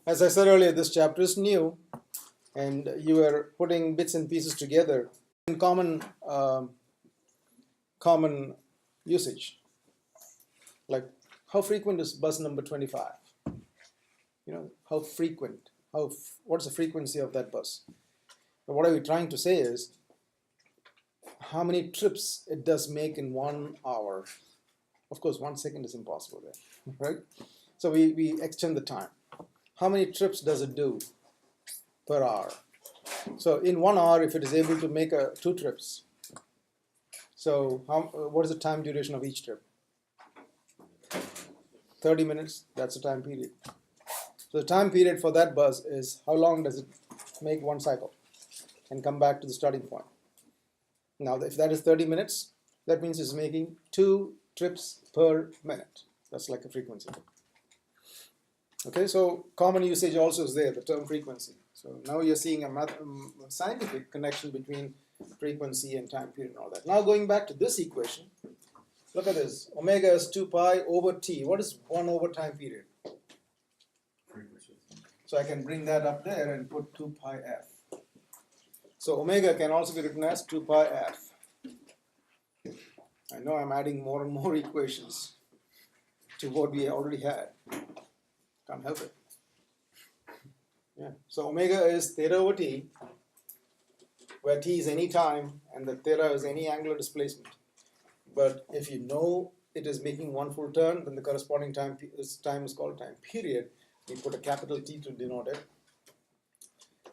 As I said earlier, this chapter is new, and you are putting bits and pieces together in common usage. Like, how frequent is bus number 25? You know, how frequent? What's the frequency of that bus? But what are we trying to say is how many trips it does make in 1 hour. Of course, 1 second is impossible there, right? So we extend the time. How many trips does it do per hour? So in 1 hour, if it is able to make 2 trips, so what is the time duration of each trip? 30 minutes, that's the time period. So the time period for that bus is how long does it make 1 cycle and come back to the starting point. Now, if that is 30 minutes, that means it's making 2 trips per minute. That's like a frequency. Okay, so common usage also is there, the term frequency. So now you're seeing a scientific connection between frequency and time period and all that. Now going back to this equation, look at this. Omega is 2 pi over t. What is 1 over time period? Frequency. So I can bring that up there and put 2 pi f. So omega can also be written as 2 pi f. I know I'm adding more and more equations to what we already had. Can't help it. Yeah. So omega is theta over t, where t is any time and the theta is any angular displacement. But if you know it is making 1 full turn, then the corresponding time is called time period. We put a capital T to denote it.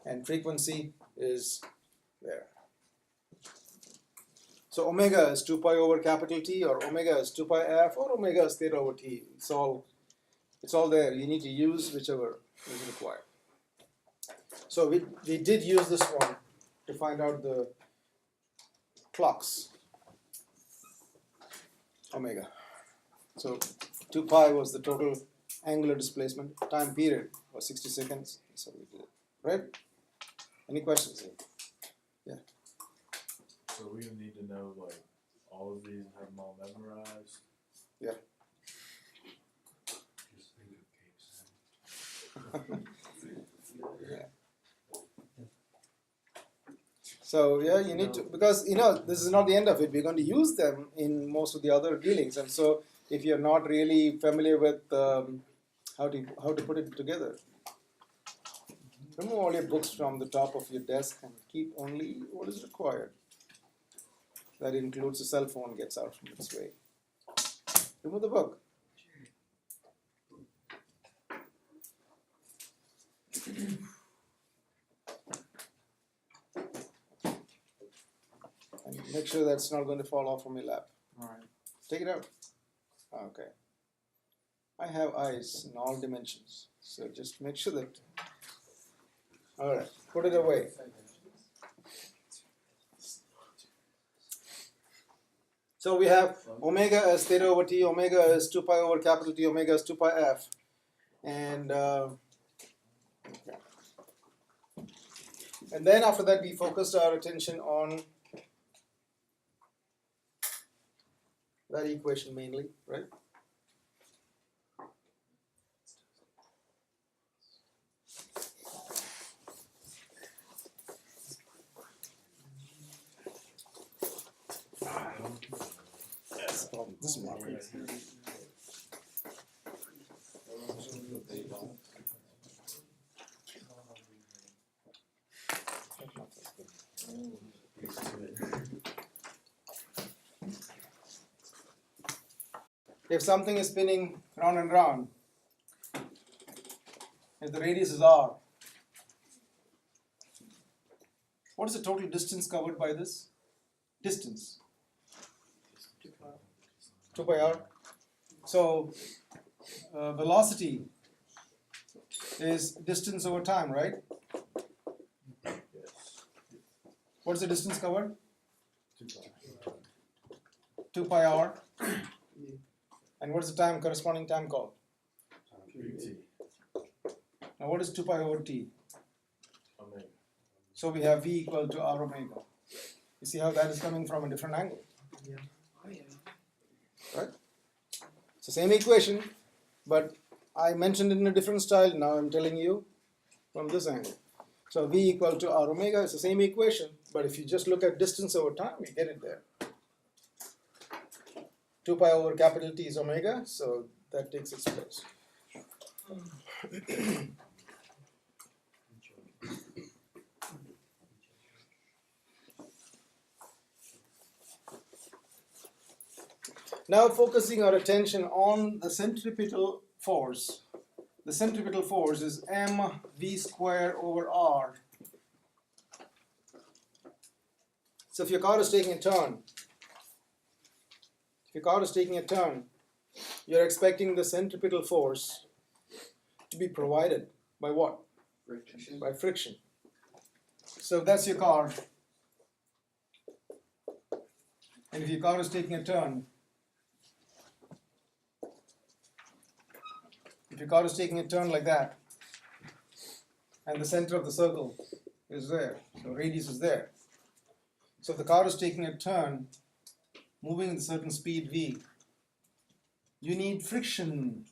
And frequency is there. So omega is 2 pi over capital T, or omega is 2 pi f, or omega is theta over t. It's all there. You need to use whichever is required. So we did use this one to find out the clocks, omega. So 2 pi was the total angular displacement. Time period was 60 seconds. So we did it, right? Any questions here? Yeah. So we need to know like all of these and have them all memorized. Yeah. Just think of Cape Yeah. So yeah, you need to, because you know this is not the end of it. We're going to use them in most of the other dealings, and so if you're not really familiar with how to put it together, remove all your books from the top of your desk and keep only what is required. That includes the cell phone gets out from its way. Remove the book. And make sure that's not going to fall off from your lap. All right. Take it out. Okay. I have eyes in all dimensions, so just make sure that. All right, put it away. So we have omega as theta over t, omega is 2 pi over capital T, omega is 2 pi f. And then after that we focused our attention on that equation mainly, right? Yes, this one. If something is spinning round and round, if the radius is r, what is the total distance covered by this? Distance. 2 pi r. So velocity is distance over time, right? Yes. What's the distance covered? 2 pi. 2 pi r. And what is the time, corresponding time called? PT. Now what is 2 pi over t? Omega. So we have v equal to r omega. You see how that is coming from a different angle? Yeah. Oh, yeah. Right? It's the same equation, but I mentioned it in a different style, now I'm telling you from this angle. So V equal to R omega is the same equation, but if you just look at distance over time, you get it there. 2 pi over capital T is omega, so that takes its place. Now focusing our attention on the centripetal force. The centripetal force is mv square over r. So if your car is taking a turn, you're expecting the centripetal force to be provided by what? Friction. By friction. So that's your car. And if your car is taking a turn, like that, and the center of the circle is there, so radius is there. So if the car is taking a turn, moving at a certain speed v, you need friction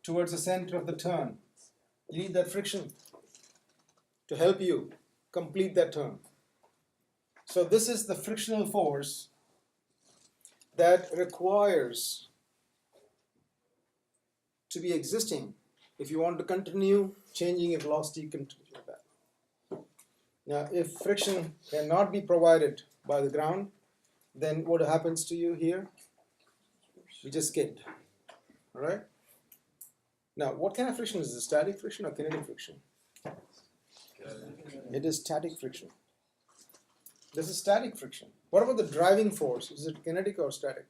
towards the center of the turn. You need that friction to help you complete that turn. So this is the frictional force that requires to be existing if you want to continue changing your velocity continuously like that. Now, if friction cannot be provided by the ground, then what happens to you here? You just skid. All right? Now, what kind of friction is this? Static friction or kinetic friction? It is static friction. This is static friction. What about the driving force? Is it kinetic or static?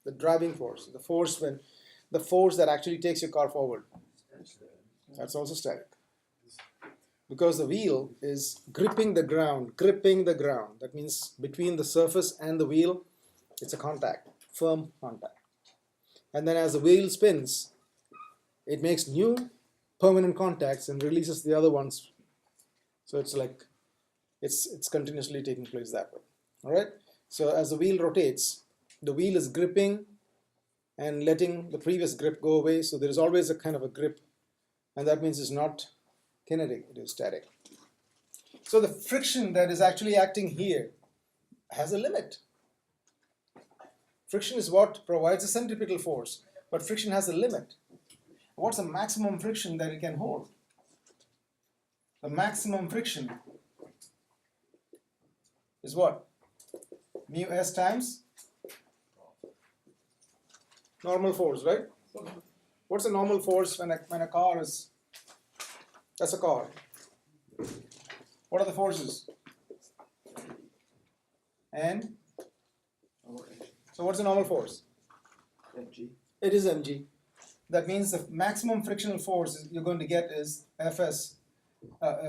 The driving force, the force that actually takes your car forward. That's also static. Because the wheel is gripping the ground. That means between the surface and the wheel, it's a contact, firm contact. And then as the wheel spins, it makes new permanent contacts and releases the other ones. So it's like, it's continuously taking place that way. All right? So as the wheel rotates, the wheel is gripping and letting the previous grip go away, so there is always a kind of a grip, and that means it's not kinetic, it is static. So the friction that is actually acting here has a limit. Friction is what provides a centripetal force, but friction has a limit. What's the maximum friction that it can hold? The maximum friction is what? Mu s times normal force, right? What's the normal force when a car is, that's a car. What are the forces? And? So what's the normal force? Mg. It is mg. That means the maximum frictional force you're going to get is Fs.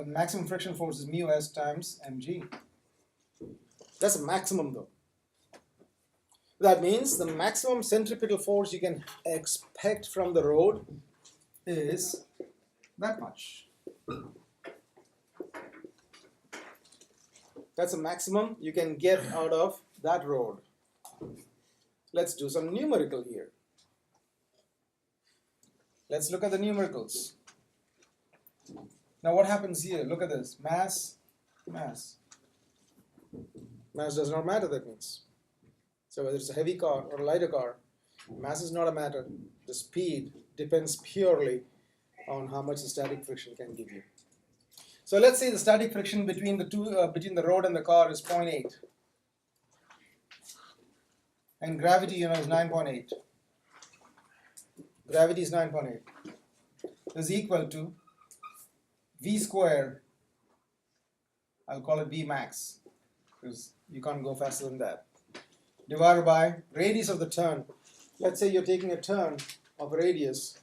Maximum frictional force is mu s times mg. That's a maximum though. That means the maximum centripetal force you can expect from the road is that much. That's a maximum you can get out of that road. Let's do some numerical here. Let's look at the numericals. Now what happens here? Look at this. Mass. Mass does not matter, that means. So whether it's a heavy car or a lighter car, mass is not a matter. The speed depends purely on how much the static friction can give you. So let's say the static friction between the road and the car is 0.8. And gravity, is 9.8. Gravity is 9.8. Is equal to v square, I'll call it v max, because you can't go faster than that, divided by radius of the turn. Let's say you're taking a turn of a radius,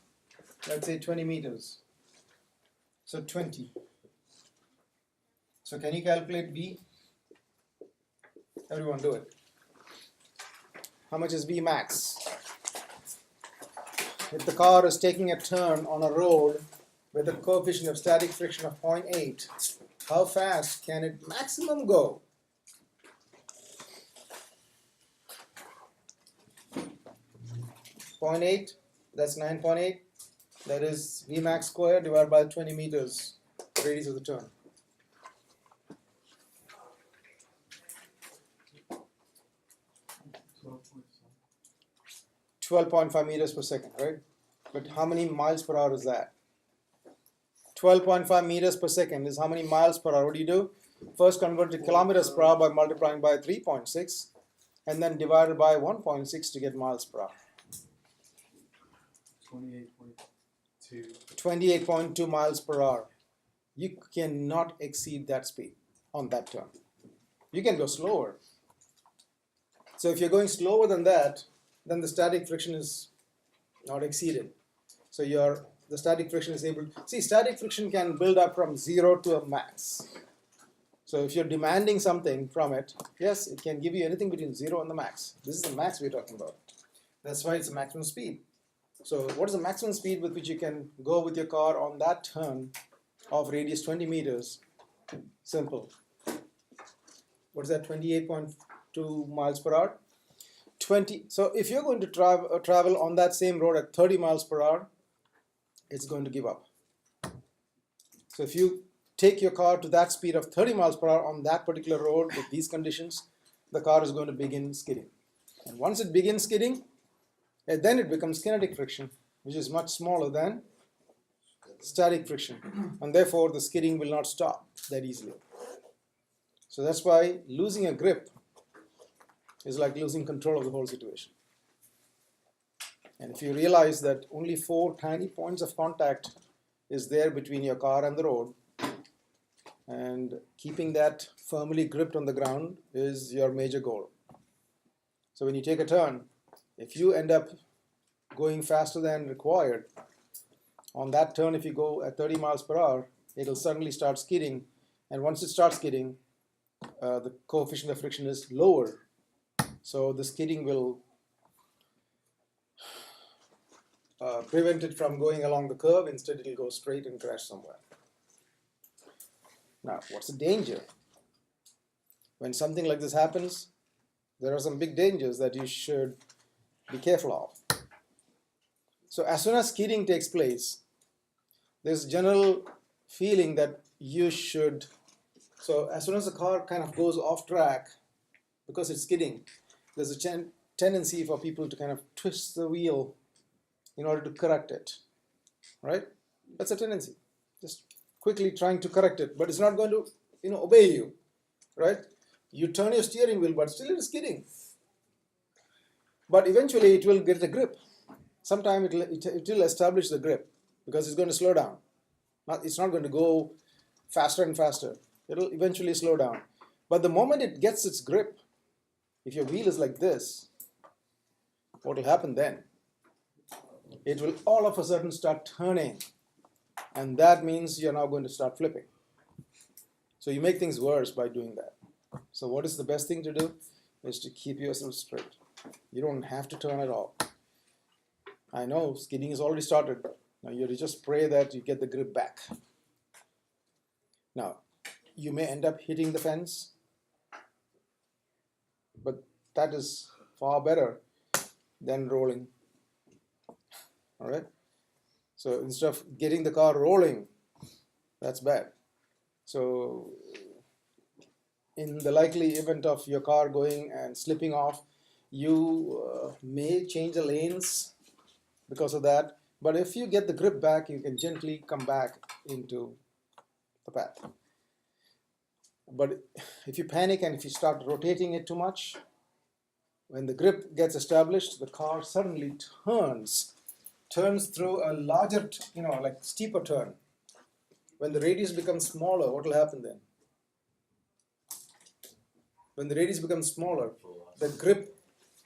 let's say 20 meters. So 20. So can you calculate V? Everyone do it. How much is V max? If the car is taking a turn on a road with a coefficient of static friction of 0.8, how fast can it maximum go? .8, that's 9.8. That is Vmax squared divided by 20 meters radius of the turn. 12.5 meters per second, right? But how many miles per hour is that? 12.5 meters per second is how many miles per hour? What do you do? First convert to kilometers per hour by multiplying by 3.6 and then divided by 1.6 to get miles per hour. 28.2 miles per hour. You cannot exceed that speed on that turn. You can go slower. So if you're going slower than that, then the static friction is not exceeded. So the static friction is able to, see, static friction can build up from 0 to a max. So if you're demanding something from it, yes, it can give you anything between 0 and the max. This is the max we're talking about. That's why it's a maximum speed. So what is the maximum speed with which you can go with your car on that turn of radius 20 meters? Simple. What is that, 28.2 miles per hour? 20. So if you're going to travel on that same road at 30 miles per hour, it's going to give up. So if you take your car to that speed of 30 miles per hour on that particular road with these conditions, the car is going to begin skidding. And once it begins skidding, then it becomes kinetic friction, which is much smaller than static friction. And therefore, the skidding will not stop that easily. So that's why losing a grip is like losing control of the whole situation. And if you realize that only 4 tiny points of contact is there between your car and the road, and keeping that firmly gripped on the ground is your major goal. So when you take a turn, if you end up going faster than required, on that turn, if you go at 30 miles per hour, it'll suddenly start skidding. And once it starts skidding, the coefficient of friction is lower. So the skidding will prevent it from going along the curve. Instead, it will go straight and crash somewhere. Now, what's the danger? When something like this happens, there are some big dangers that you should be careful of. So as soon as skidding takes place, there's a general feeling that you should, so as soon as the car kind of goes off track, because it's skidding, there's a tendency for people to kind of twist the wheel in order to correct it, right? That's a tendency, just quickly trying to correct it, but it's not going to, obey you, right? You turn your steering wheel, but still it is skidding. But eventually it will get a grip. Sometime it will establish the grip because it's going to slow down. It's not going to go faster and faster. It'll eventually slow down. But the moment it gets its grip, if your wheel is like this, what will happen then? It will all of a sudden start turning. And that means you're now going to start flipping. So you make things worse by doing that. So what is the best thing to do? Is to keep yourself straight. You don't have to turn at all. I know skidding has already started. Now you just pray that you get the grip back. Now, you may end up hitting the fence, but that is far better than rolling. All right? So instead of getting the car rolling, that's bad. So in the likely event of your car going and slipping off, you may change the lanes because of that. But if you get the grip back, you can gently come back into the path. But if you panic and if you start rotating it too much, when the grip gets established, the car suddenly turns through a larger, like steeper turn. When the radius becomes smaller, what will happen then? When the radius becomes smaller, the grip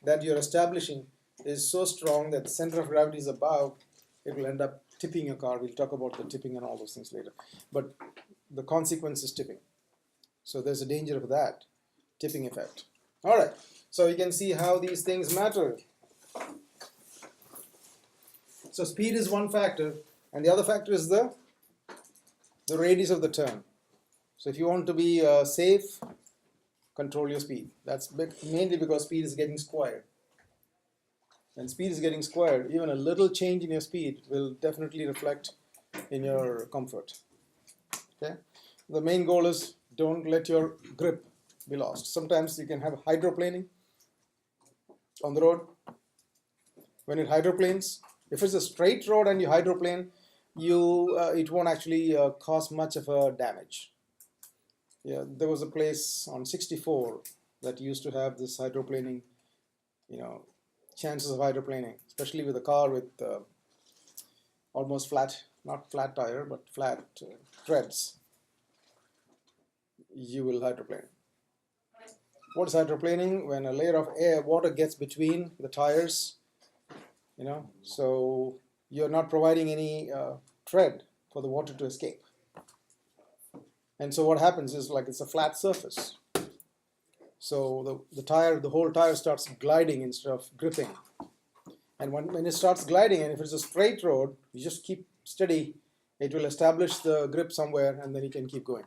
that you're establishing is so strong that the center of gravity is above, it will end up tipping your car. We'll talk about the tipping and all those things later. But the consequence is tipping. So there's a danger of that, tipping effect. All right, so you can see how these things matter. So speed is one factor, and the other factor is the radius of the turn. So if you want to be safe, control your speed. That's mainly because speed is getting squared. and speed is getting squared, even a little change in your speed will definitely reflect in your comfort. Okay? The main goal is don't let your grip be lost. Sometimes you can have hydroplaning on the road. When it hydroplanes, if it's a straight road and you hydroplane, it won't actually cause much of a damage. Yeah, there was a place on 64 that used to have this hydroplaning, chances of hydroplaning, especially with a car with almost flat, not flat tire, but flat treads. You will hydroplane. What is hydroplaning? When a layer of water gets between the tires, so you're not providing any tread for the water to escape. And so what happens is, like, it's a flat surface. So the whole tire starts gliding instead of gripping. And when it starts gliding, and if it's a straight road, you just keep steady, it will establish the grip somewhere, and then you can keep going.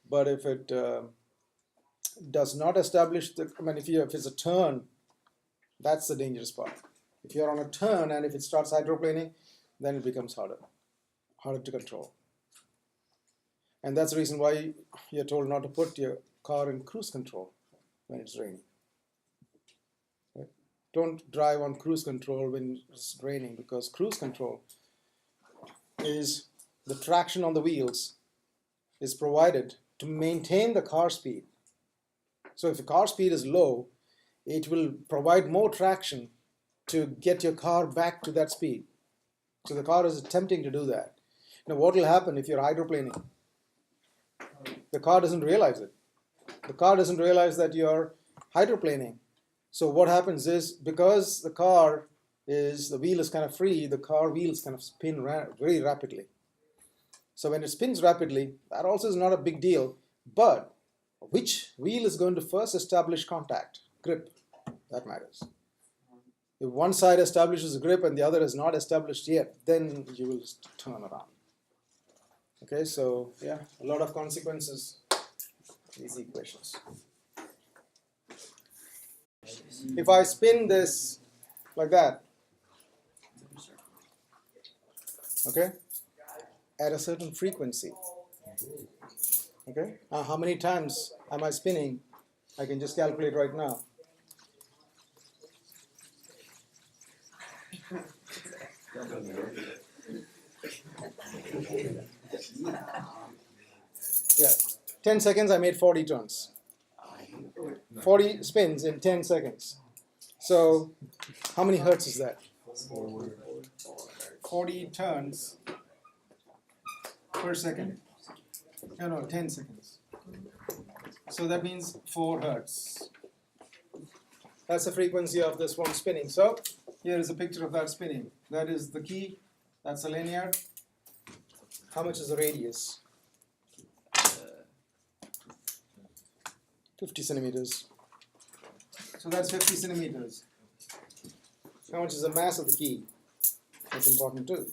But if it does not establish if it's a turn, that's the dangerous part. If you're on a turn and if it starts hydroplaning, then it becomes harder to control. And that's the reason why you're told not to put your car in cruise control when it's raining. Right? Don't drive on cruise control when it's raining, because cruise control is the traction on the wheels is provided to maintain the car speed. So if the car speed is low, it will provide more traction to get your car back to that speed. So the car is attempting to do that. Now what will happen if you're hydroplaning? The car doesn't realize it. The car doesn't realize that you're hydroplaning. So what happens is, because the wheel is kind of free, the car wheels kind of spin very rapidly. So when it spins rapidly, that also is not a big deal, but which wheel is going to first establish contact, grip, that matters. If one side establishes a grip and the other is not established yet, then you will turn around. Okay, so yeah, a lot of consequences, these equations. If I spin this like that, okay, at a certain frequency, okay, how many times am I spinning? I can just calculate right now. Yeah, 10 seconds I made 40 turns. 40 spins in 10 seconds. So how many hertz is that? 40 turns per second. No, 10 seconds. So that means 4 hertz. That's the frequency of this one spinning. So here is a picture of that spinning. That is the key. That's a lanyard. How much is the radius? 50 centimeters. So that's 50 centimeters. How much is the mass of the key? That's important too.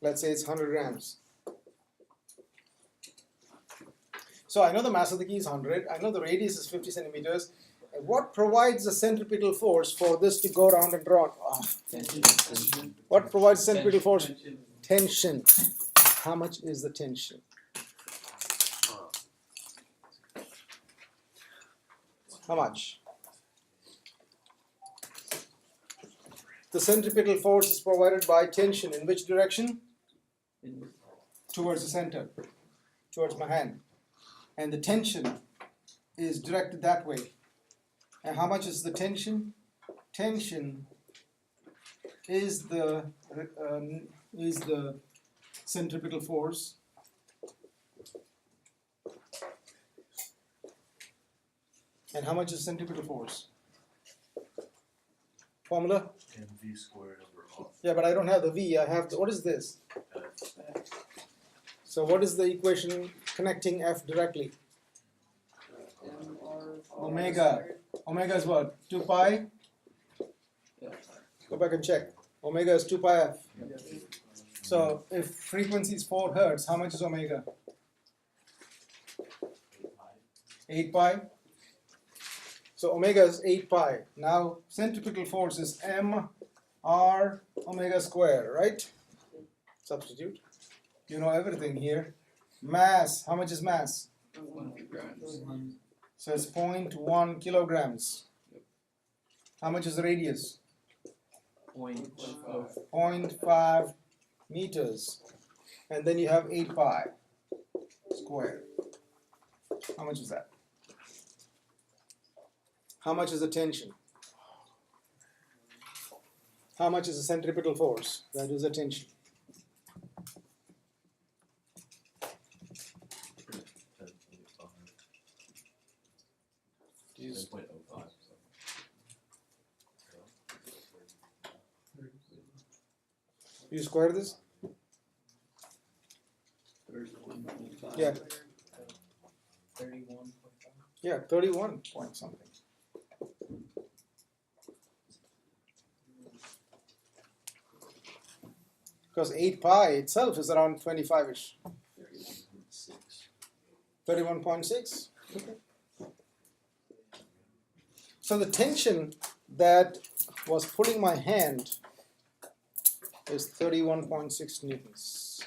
Let's say it's 100 grams. So I know the mass of the key is 100. I know the radius is 50 centimeters. And what provides the centripetal force for this to go around and round? Oh. Tension. What provides centripetal force? Tension. How much is the tension? How much? The centripetal force is provided by tension. In which direction? Towards the center, towards my hand. And the tension is directed that way. And how much is the tension? Tension is the centripetal force. And how much is centripetal force? Formula? mv squared over r. Yeah, but I don't have the V. I have the, what is this? So what is the equation connecting F directly? Omega. Omega is what? 2 pi? Go back and check. Omega is 2 pi F. So if frequency is 4 hertz, how much is omega? 8 pi. So omega is 8 pi. Now centripetal force is m r omega square, right? Substitute. You know everything here. Mass, how much is mass? 100 grams. So it's 0.1 kilograms. How much is the radius? 0.5. 0.5 meters. And then you have 8 pi squared. How much is that? How much is the tension? How much is the centripetal force? That is the tension. 10.05. You square this? 31.5. Yeah. 31.5. Yeah, 31 point something. Because 8 pi itself is around 25-ish. 31.6. Okay. So the tension that was pulling my hand is 31.6 newtons.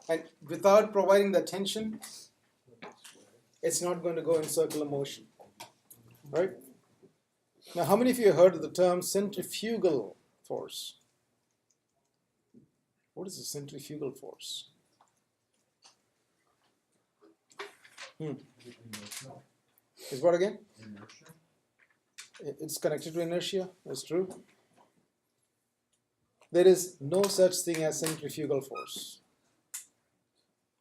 And without providing the tension, it's not going to go in circular motion. Right? Now, how many of you have heard of the term centrifugal force? What is a centrifugal force? Is what again? Inertia? It's connected to inertia, that's true. There is no such thing as centrifugal force.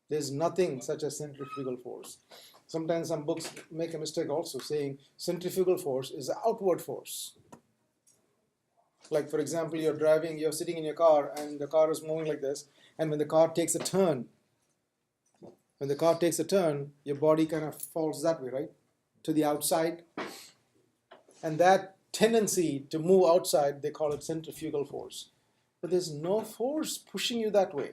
There's nothing such as centrifugal force. Sometimes some books make a mistake also saying centrifugal force is an outward force. Like for example, you're driving, you're sitting in your car and the car is moving like this, and when the car takes a turn, your body kind of falls that way, right? To the outside. And that tendency to move outside, they call it centrifugal force. But there's no force pushing you that way.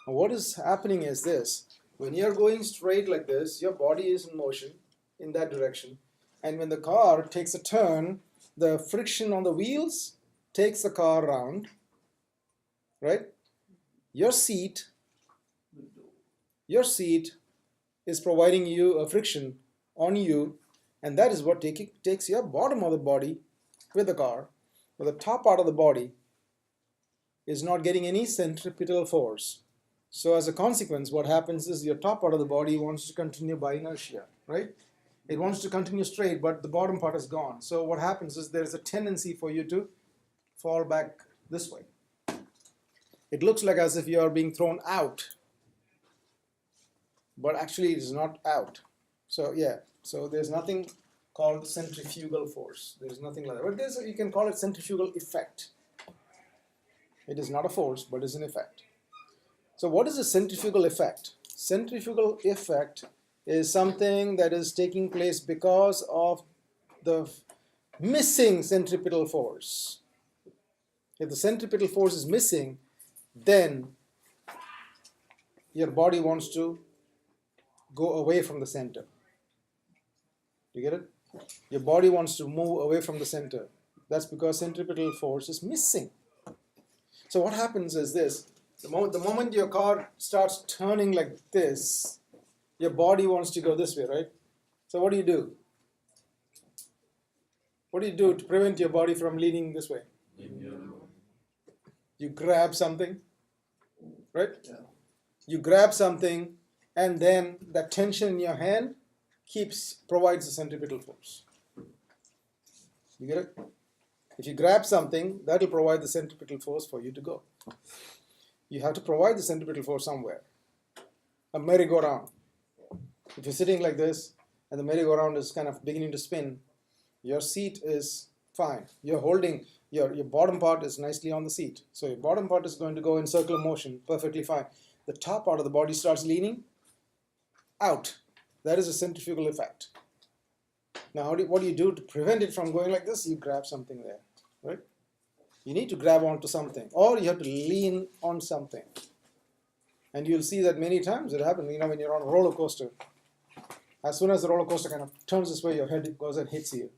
And what is happening is this. When you're going straight like this, your body is in motion in that direction. And when the car takes a turn, the friction on the wheels takes the car around, right? Your seat is providing you a friction on you, and that is what takes your bottom of the body with the car, but the top part of the body is not getting any centripetal force. So as a consequence, what happens is your top part of the body wants to continue by inertia, right? It wants to continue straight, but the bottom part is gone. So what happens is there's a tendency for you to fall back this way. It looks like as if you are being thrown out, but actually it is not out. So yeah, so there's nothing called centrifugal force. There's nothing like that. But you can call it centrifugal effect. It is not a force, but it's an effect. So what is a centrifugal effect? Centrifugal effect is something that is taking place because of the missing centripetal force. If the centripetal force is missing, then your body wants to go away from the center. You get it? Your body wants to move away from the center. That's because centripetal force is missing. So what happens is this. The moment your car starts turning like this, your body wants to go this way, right? So what do you do? What do you do to prevent your body from leaning this way? You grab something, right? Yeah. You grab something, and then that tension in your hand provides the centripetal force. You get it? If you grab something, that will provide the centripetal force for you to go. You have to provide the centripetal force somewhere. A merry-go-round. If you're sitting like this, and the merry-go-round is kind of beginning to spin, your seat is fine. You're holding, your bottom part is nicely on the seat. So your bottom part is going to go in circular motion, perfectly fine. The top part of the body starts leaning out. That is a centrifugal effect. Now, what do you do to prevent it from going like this? You grab something there, right? You need to grab onto something, or you have to lean on something. And you'll see that many times it happens, when you're on a roller coaster. As soon as the roller coaster kind of turns this way, your head goes and hits here,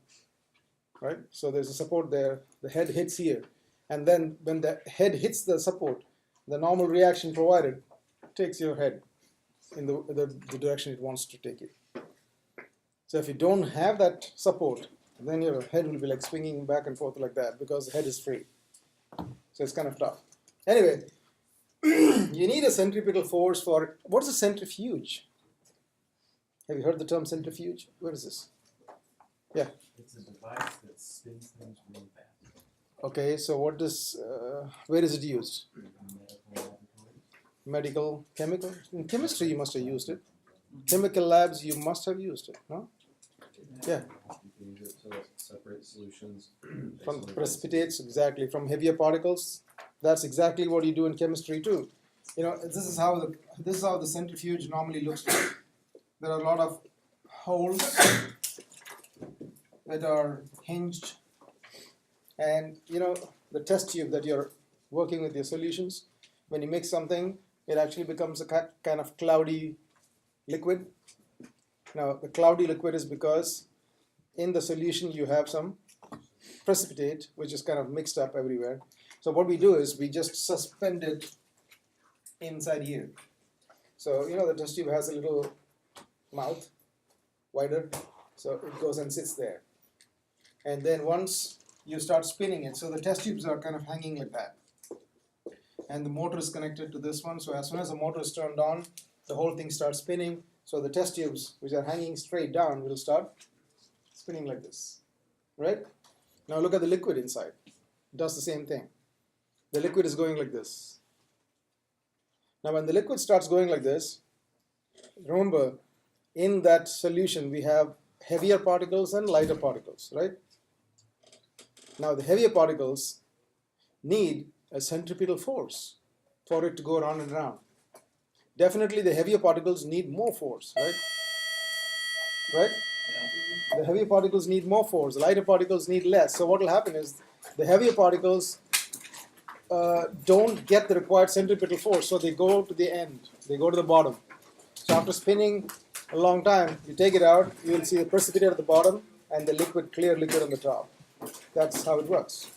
right? So there's a support there, the head hits here. And then when the head hits the support, the normal reaction provided takes your head in the direction it wants to take it. So if you don't have that support, then your head will be like swinging back and forth like that because the head is free. So it's kind of tough. Anyway, you need a centripetal force for it. What is a centrifuge? Have you heard the term centrifuge? What is this? Yeah. It's a device that spins things really fast. Okay, so what does, where is it used? Medical, chemical? In chemistry you must have used it. Chemical labs you must have used it, no? Yeah. You can use it to separate solutions. From precipitates, exactly. From heavier particles, that's exactly what you do in chemistry too. You know, this is how the centrifuge normally looks like. There are a lot of holes that are hinged, and you know the test tube that you're working with your solutions. When you mix something, it actually becomes a kind of cloudy liquid. Now the cloudy liquid is because in the solution you have some precipitate which is kind of mixed up everywhere. So what we do is we just suspend it inside here. So you know the test tube has a little mouth, wider, so it goes and sits there. And then once you start spinning it, so the test tubes are kind of hanging like that. And the motor is connected to this one, so as soon as the motor is turned on, the whole thing starts spinning. So the test tubes, which are hanging straight down, will start spinning like this, right? Now look at the liquid inside. It does the same thing. The liquid is going like this. Now when the liquid starts going like this, remember, in that solution we have heavier particles and lighter particles, right? Now the heavier particles need a centripetal force for it to go around and around. Definitely the heavier particles need more force, right? Right? The heavier particles need more force, the lighter particles need less. So what will happen is the heavier particles don't get the required centripetal force, so they go to the end, they go to the bottom. So after spinning a long time, you take it out, you will see the precipitate at the bottom and the liquid, clear liquid on the top. That's how it works.